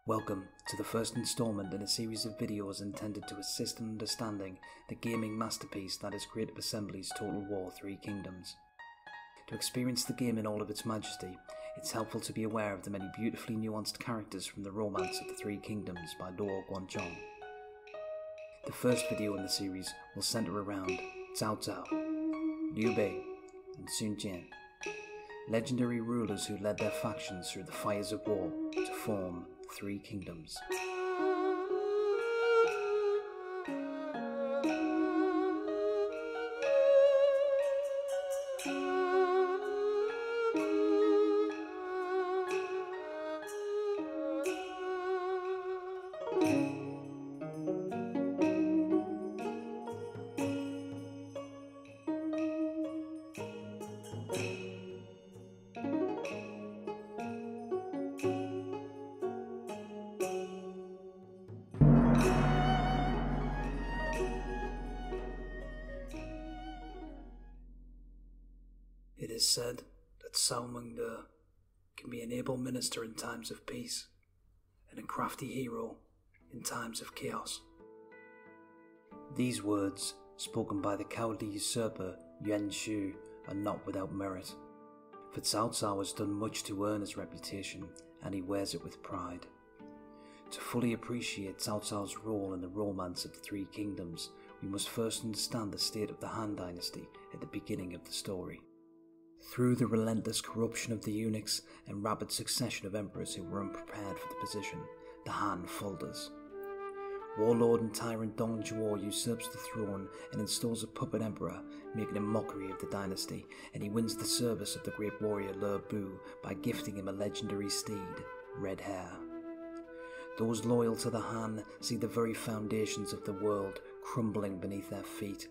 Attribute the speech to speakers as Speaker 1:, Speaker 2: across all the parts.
Speaker 1: Welcome to the first installment in a series of videos intended to assist in understanding the gaming masterpiece that is Creative Assembly's Total War 3 Kingdoms. To experience the game in all of its majesty, it's helpful to be aware of the many beautifully nuanced characters from the Romance of the Three Kingdoms by Luo Guanzhong. The first video in the series will centre around Cao Cao, Liu Bei and Jian, legendary rulers who led their factions through the fires of war to form three kingdoms. It is said that Cao Cao can be an able minister in times of peace and a crafty hero in times of chaos. These words, spoken by the cowardly usurper Yuan Shu, are not without merit, for Cao Cao has done much to earn his reputation, and he wears it with pride. To fully appreciate Cao Cao's role in the Romance of the Three Kingdoms, we must first understand the state of the Han Dynasty at the beginning of the story. Through the relentless corruption of the eunuchs and rapid succession of emperors who were unprepared for the position, the Han falters. Warlord and tyrant Dong Zhuo usurps the throne and installs a puppet emperor, making a mockery of the dynasty, and he wins the service of the great warrior Liu Bei by gifting him a legendary steed, Red Hair. Those loyal to the Han see the very foundations of the world crumbling beneath their feet.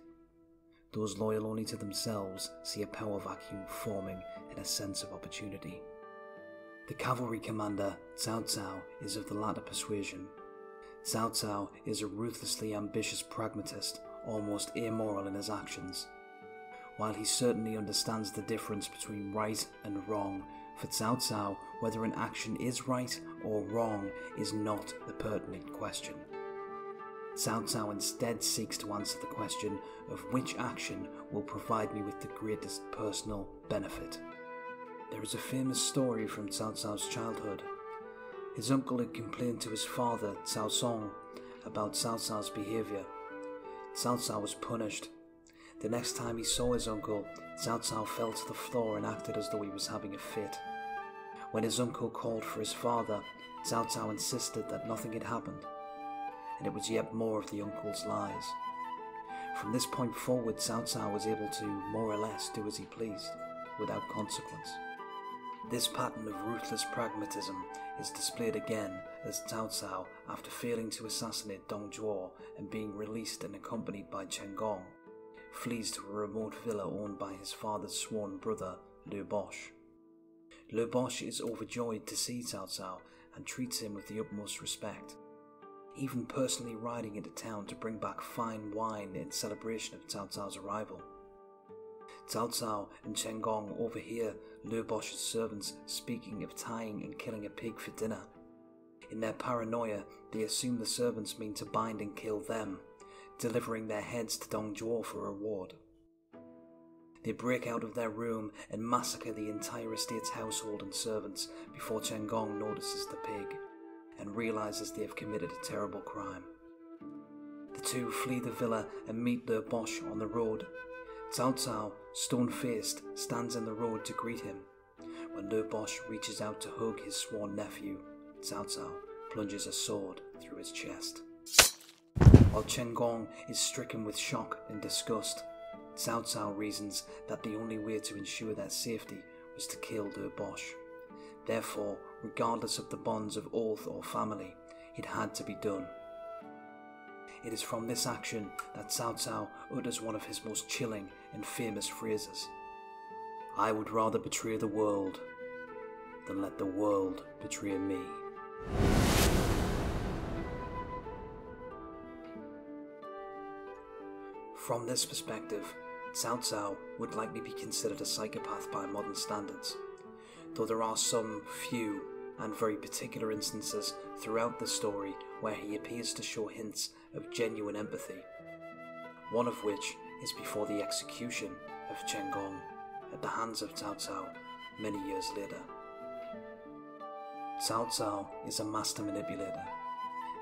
Speaker 1: Those loyal only to themselves see a power vacuum forming and a sense of opportunity. The cavalry commander, Cao Cao, is of the latter persuasion. Cao Cao is a ruthlessly ambitious pragmatist, almost amoral in his actions. While he certainly understands the difference between right and wrong, for Cao Cao, whether an action is right or wrong is not the pertinent question. Cao Cao instead seeks to answer the question of which action will provide me with the greatest personal benefit. There is a famous story from Cao Cao's childhood. His uncle had complained to his father, Cao Song, about Cao Cao's behaviour. Cao Cao was punished. The next time he saw his uncle, Cao Cao fell to the floor and acted as though he was having a fit. When his uncle called for his father, Cao Cao insisted that nothing had happened, and it was yet more of the uncle's lies. From this point forward, Cao Cao was able to, more or less, do as he pleased, without consequence. This pattern of ruthless pragmatism is displayed again as Cao Cao, after failing to assassinate Dong Zhuo and being released and accompanied by Chen Gong, flees to a remote villa owned by his father's sworn brother, Liu Bei. Liu Bei is overjoyed to see Cao Cao and treats him with the utmost respect, even personally riding into town to bring back fine wine in celebration of Cao Cao's arrival. Cao Cao and Chen Gong overhear Liu Bei's servants speaking of tying and killing a pig for dinner. In their paranoia, they assume the servants mean to bind and kill them, delivering their heads to Dong Zhuo for a reward. They break out of their room and massacre the entire estate's household and servants before Chen Gong notices the pig and realizes they have committed a terrible crime. The two flee the villa and meet Liu Bei on the road. Cao Cao, stone-faced, stands in the road to greet him. When Liu Bei reaches out to hug his sworn nephew, Cao Cao plunges a sword through his chest. While Chen Gong is stricken with shock and disgust, Cao Cao reasons that the only way to ensure their safety was to kill Liu Bei. Therefore, regardless of the bonds of oath or family, it had to be done. It is from this action that Cao Cao utters one of his most chilling and famous phrases: "I would rather betray the world than let the world betray me." From this perspective, Cao Cao would likely be considered a psychopath by modern standards, though there are some few and very particular instances throughout the story where he appears to show hints of genuine empathy, one of which is before the execution of Chen Gong at the hands of Cao Cao many years later. Cao Cao is a master manipulator.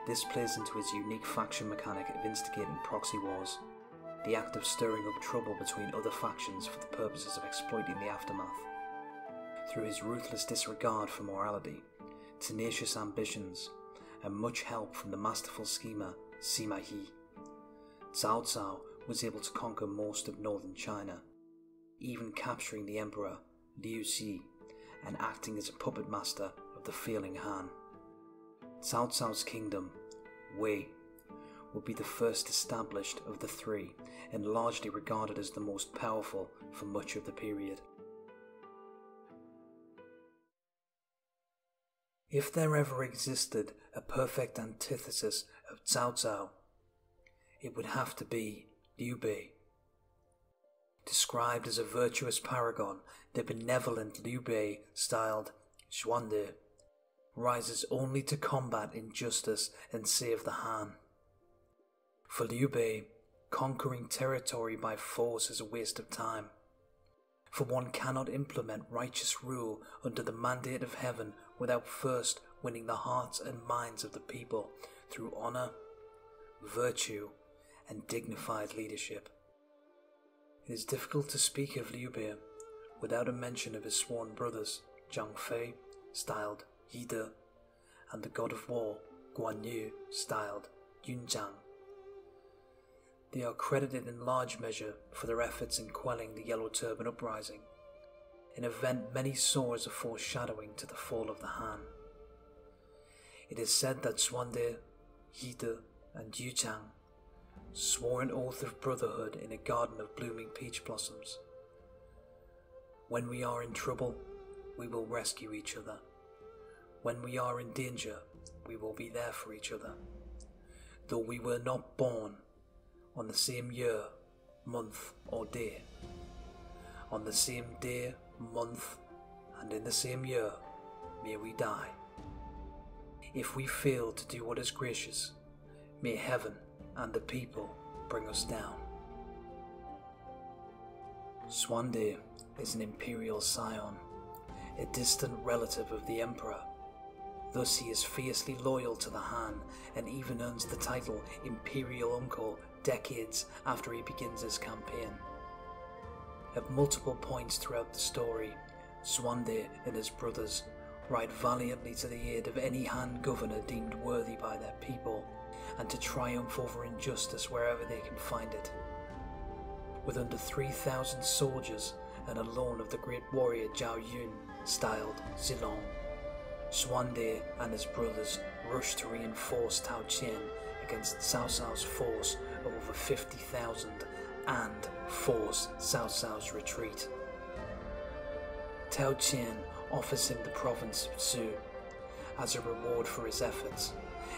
Speaker 1: This plays into his unique faction mechanic of instigating proxy wars, the act of stirring up trouble between other factions for the purposes of exploiting the aftermath. Through his ruthless disregard for morality, tenacious ambitions, and much help from the masterful schemer Sima Yi, Cao Cao was able to conquer most of northern China, even capturing the emperor Liu Bei and acting as a puppet master of the failing Han. Cao Cao's kingdom, Wei, would be the first established of the three and largely regarded as the most powerful for much of the period. If there ever existed a perfect antithesis of Cao Cao, it would have to be Liu Bei. Described as a virtuous paragon, the benevolent Liu Bei, styled Xuande, rises only to combat injustice and save the Han. For Liu Bei, conquering territory by force is a waste of time, for one cannot implement righteous rule under the mandate of heaven without first winning the hearts and minds of the people through honor, virtue, and dignified leadership. It is difficult to speak of Liu Bei without a mention of his sworn brothers, Zhang Fei, styled Yide, and the god of war, Guan Yu, styled Yunjiang. They are credited in large measure for their efforts in quelling the Yellow Turban Uprising, an event many saw as a foreshadowing to the fall of the Han. It is said that Xuande, Yide, and Yuchang swore an oath of brotherhood in a garden of blooming peach blossoms. When we are in trouble, we will rescue each other. When we are in danger, we will be there for each other. Though we were not born on the same year, month, or day, on the same day, month, and in the same year, may we die. If we fail to do what is gracious, may heaven and the people bring us down. Xuande is an imperial scion, a distant relative of the emperor. Thus he is fiercely loyal to the Han and even earns the title Imperial Uncle decades after he begins his campaign. At multiple points throughout the story, Xuande and his brothers ride valiantly to the aid of any Han governor deemed worthy by their people, and to triumph over injustice wherever they can find it. With under 3,000 soldiers and a loan of the great warrior Zhao Yun, styled Zilong, Xuande and his brothers rush to reinforce Tao Qian against Cao Cao's force of over 50,000 and force Cao Cao's retreat. Tao Qian offers him the province of Zhu as a reward for his efforts,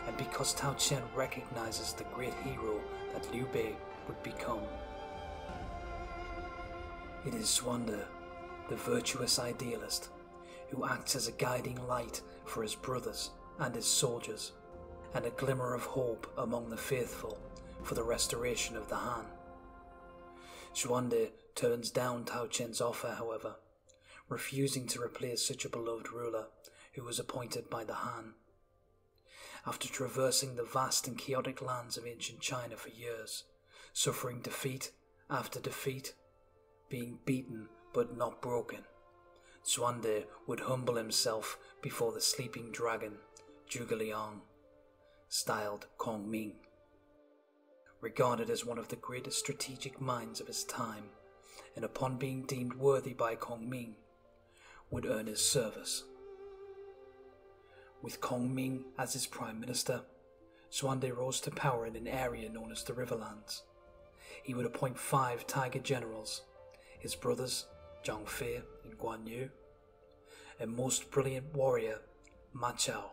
Speaker 1: and because Tao Qian recognizes the great hero that Liu Bei would become. It is Xuande, the virtuous idealist, who acts as a guiding light for his brothers and his soldiers, and a glimmer of hope among the faithful for the restoration of the Han. Xuande turns down Tao Qian's offer, however, refusing to replace such a beloved ruler who was appointed by the Han. After traversing the vast and chaotic lands of ancient China for years, suffering defeat after defeat, being beaten but not broken, Xuande would humble himself before the sleeping dragon, Zhuge Liang, styled Kong Ming. Regarded as one of the greatest strategic minds of his time, and upon being deemed worthy by Kong Ming, would earn his service. With Kong Ming as his prime minister, Xuande rose to power in an area known as the Riverlands. He would appoint 5 tiger generals, his brothers Zhang Fei and Guan Yu, a most brilliant warrior, Ma Chao,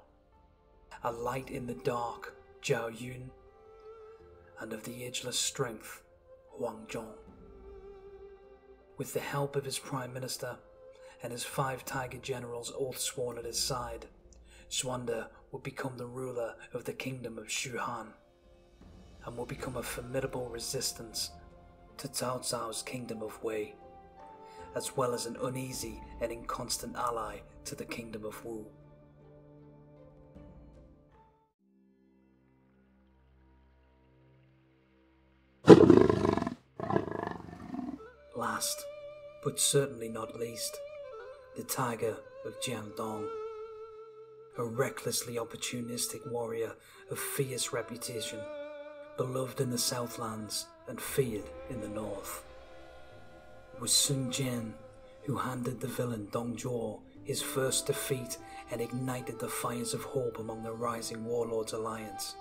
Speaker 1: a light in the dark, Zhao Yun, and of the ageless strength, Huang Zhong. With the help of his prime minister and his 5 tiger generals oath sworn at his side, Xuande would become the ruler of the kingdom of Shuhan, and would become a formidable resistance to Cao Cao's kingdom of Wei, as well as an uneasy and inconstant ally to the kingdom of Wu. Last, but certainly not least, the Tiger of Jian, a recklessly opportunistic warrior of fierce reputation, beloved in the Southlands and feared in the North. It was Sun Jian who handed the villain Dong Zhuo his first defeat and ignited the fires of hope among the rising warlords' alliance.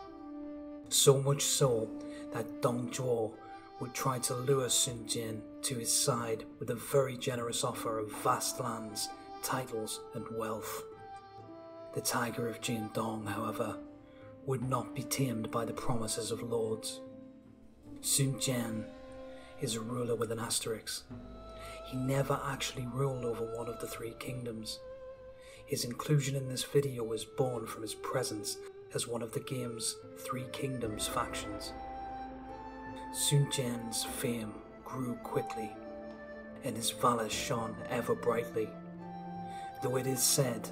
Speaker 1: So much so that Dong Zhuo would try to lure Sun Jian to his side with a very generous offer of vast lands, titles and wealth. The Tiger of Jian, however, would not be tamed by the promises of lords. Sun Jian is a ruler with an asterisk. He never actually ruled over one of the three kingdoms. His inclusion in this video was born from his presence as one of the game's Three Kingdoms factions. Sun Jian's fame grew quickly, and his valor shone ever brightly, though it is said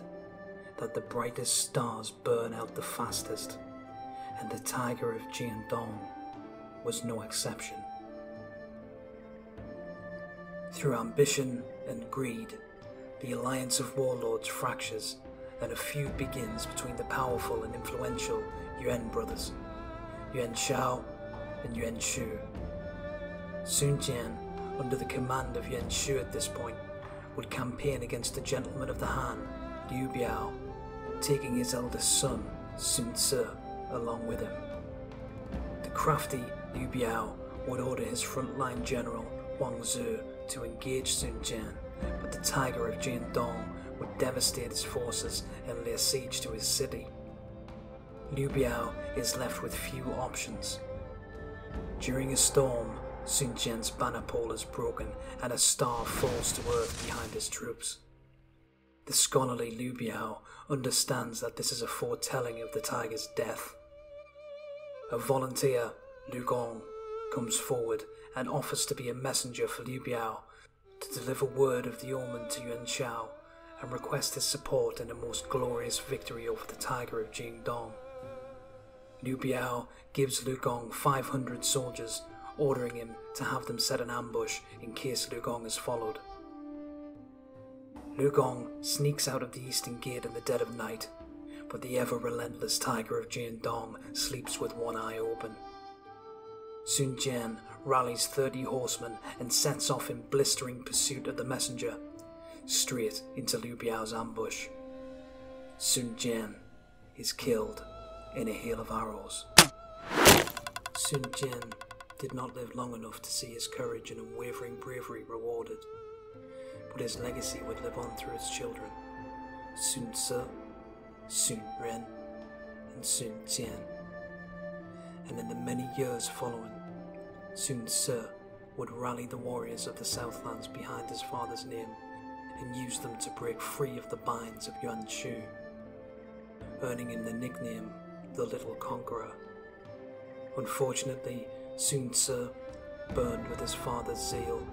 Speaker 1: that the brightest stars burn out the fastest, and the Tiger of Jian was no exception. Through ambition and greed, the alliance of warlords fractures, and a feud begins between the powerful and influential Yuan brothers, Yuan Shao and Yuan Shu. Sun Jian, under the command of Yuan Shu at this point, would campaign against the gentleman of the Han, Liu Bei, taking his eldest son, Sun Ce, along with him. The crafty Liu Bei would order his frontline general, Wang Zu, to engage Sun Jian, but the Tiger of Jian would devastate his forces and lay siege to his city. Liu Bei is left with few options. During a storm, Sun Jian's banner pole is broken and a star falls to earth behind his troops. The scholarly Liu Bei understands that this is a foretelling of the tiger's death. A volunteer, Luo Guanzhong, comes forward and offers to be a messenger for Liu Bei to deliver word of the omen to Yuan Shao and request his support in a most glorious victory over the Tiger of Jian. Liu Bei gives Luo Guanzhong 500 soldiers, ordering him to have them set an ambush in case Luo Guanzhong is followed. Luo Guanzhong sneaks out of the eastern gate in the dead of night, but the ever-relentless Tiger of Jian sleeps with one eye open. Sun Jian rallies 30 horsemen and sets off in blistering pursuit of the messenger, straight into Liu Bei's ambush. Sun Jian is killed in a hail of arrows. Sun Jian did not live long enough to see his courage and unwavering bravery rewarded, but his legacy would live on through his children, Sun Ce, Sun Ren, and Sun Jian. And in the many years following, Sun Ce would rally the warriors of the Southlands behind his father's name and use them to break free of the binds of Yuan Shu, earning him the nickname the Little Conqueror. Unfortunately, Sun Ce burned with his father's zeal,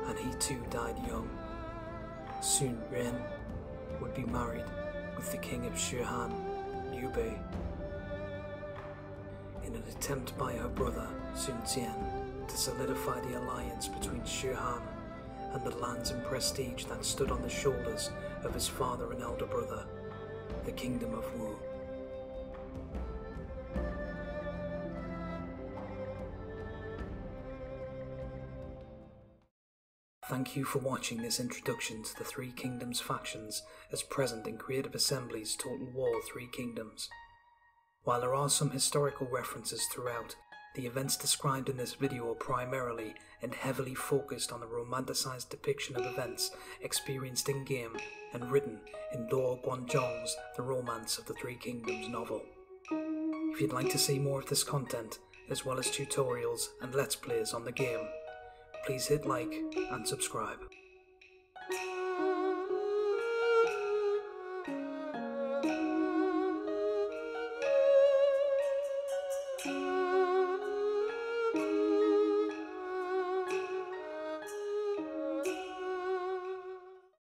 Speaker 1: and he too died young. Sun Ren would be married with the king of Shuhan, Liu Bei. In an attempt by her brother, Sun Jian, to solidify the alliance between Shuhan and the lands and prestige that stood on the shoulders of his father and elder brother, the kingdom of Wu. Thank you for watching this introduction to the Three Kingdoms factions as present in Creative Assembly's Total War Three Kingdoms. While there are some historical references throughout, the events described in this video are primarily and heavily focused on the romanticized depiction of events experienced in-game and written in Luo Guanzhong's The Romance of the Three Kingdoms novel. If you'd like to see more of this content, as well as tutorials and Let's Plays on the game, please hit like and subscribe.
Speaker 2: Thank you.